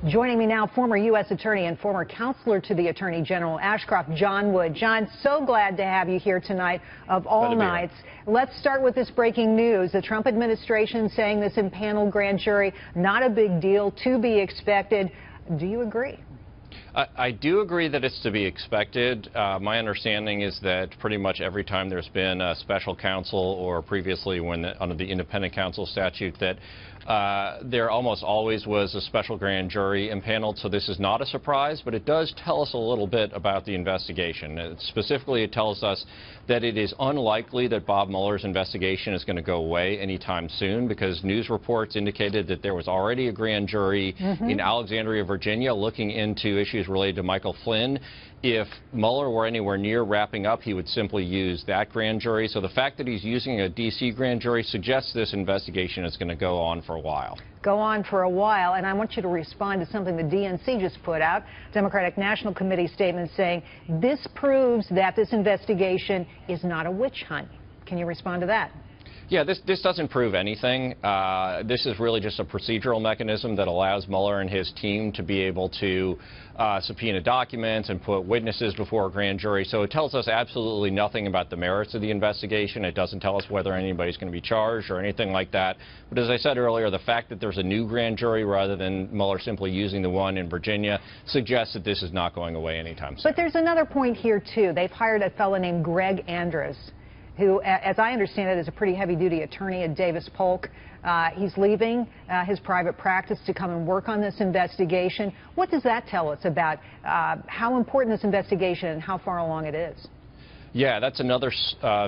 Joining me now, former U.S. Attorney and former counselor to the Attorney General Ashcroft, John Wood. John, so glad to have you here tonight of all nights. Let's start with this breaking news. The Trump administration saying this impaneled grand jury, not a big deal, to be expected. Do you agree? I do agree that it's to be expected. My understanding is that pretty much every time there's been a special counsel, or previously under the independent counsel statute, that there almost always was a special grand jury impaneled. So this is not a surprise, but it does tell us a little bit about the investigation. Specifically, it tells us that it is unlikely that Bob Mueller's investigation is going to go away anytime soon, because news reports indicated that there was already a grand jury in Alexandria, Virginia, looking into issues related to Michael Flynn. If Mueller were anywhere near wrapping up, he would simply use that grand jury. So the fact that he's using a D.C. grand jury suggests this investigation is going to go on for a while. Go on for a while, and I want you to respond to something the DNC just put out. Democratic National Committee statement saying this proves that this investigation is not a witch hunt. Can you respond to that? Yeah, this doesn't prove anything. This is really just a procedural mechanism that allows Mueller and his team to be able to subpoena documents and put witnesses before a grand jury. So it tells us absolutely nothing about the merits of the investigation. It doesn't tell us whether anybody's going to be charged or anything like that. But as I said earlier, the fact that there's a new grand jury rather than Mueller simply using the one in Virginia suggests that this is not going away anytime soon. But there's another point here, too. They've hired a fellow named Greg Andrews, who, as I understand it, is a pretty heavy-duty attorney at Davis Polk. He's leaving his private practice to come and work on this investigation. What does that tell us about how important this investigation and how far along it is? Yeah, that's another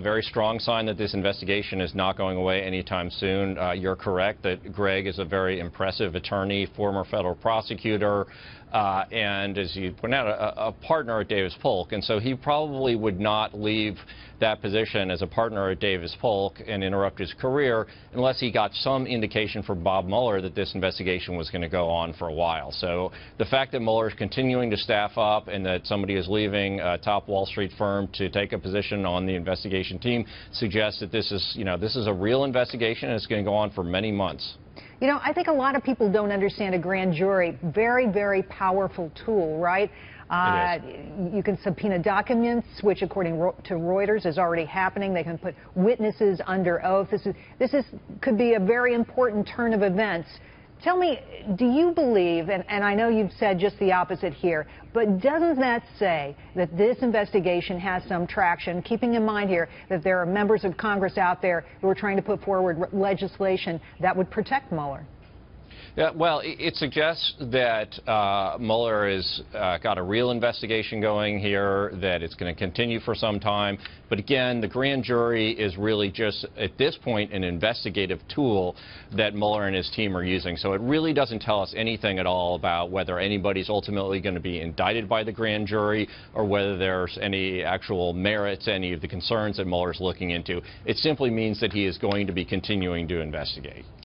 very strong sign that this investigation is not going away anytime soon. You're correct that Greg is a very impressive attorney, former federal prosecutor, and as you point out, a partner at Davis Polk. And so he probably would not leave that position as a partner at Davis Polk and interrupt his career unless he got some indication from Bob Mueller that this investigation was going to go on for a while. So the fact that Mueller is continuing to staff up and that somebody is leaving a top Wall Street firm to take a position on the investigation team suggests that this is a real investigation and it's going to go on for many months. You know, I think a lot of people don't understand a grand jury. Very, very powerful tool, right? You can subpoena documents, which, according to Reuters, is already happening. They can put witnesses under oath. This could be a very important turn of events. Tell me, do you believe, and I know you've said just the opposite here, but doesn't that say that this investigation has some traction, keeping in mind here that there are members of Congress out there who are trying to put forward legislation that would protect Mueller? Yeah, well, it suggests that Mueller has got a real investigation going here, that it's going to continue for some time. But again, the grand jury is really just, at this point, an investigative tool that Mueller and his team are using. So it really doesn't tell us anything at all about whether anybody's ultimately going to be indicted by the grand jury or whether there's any actual merit to any of the concerns that Mueller's looking into. It simply means that he is going to be continuing to investigate.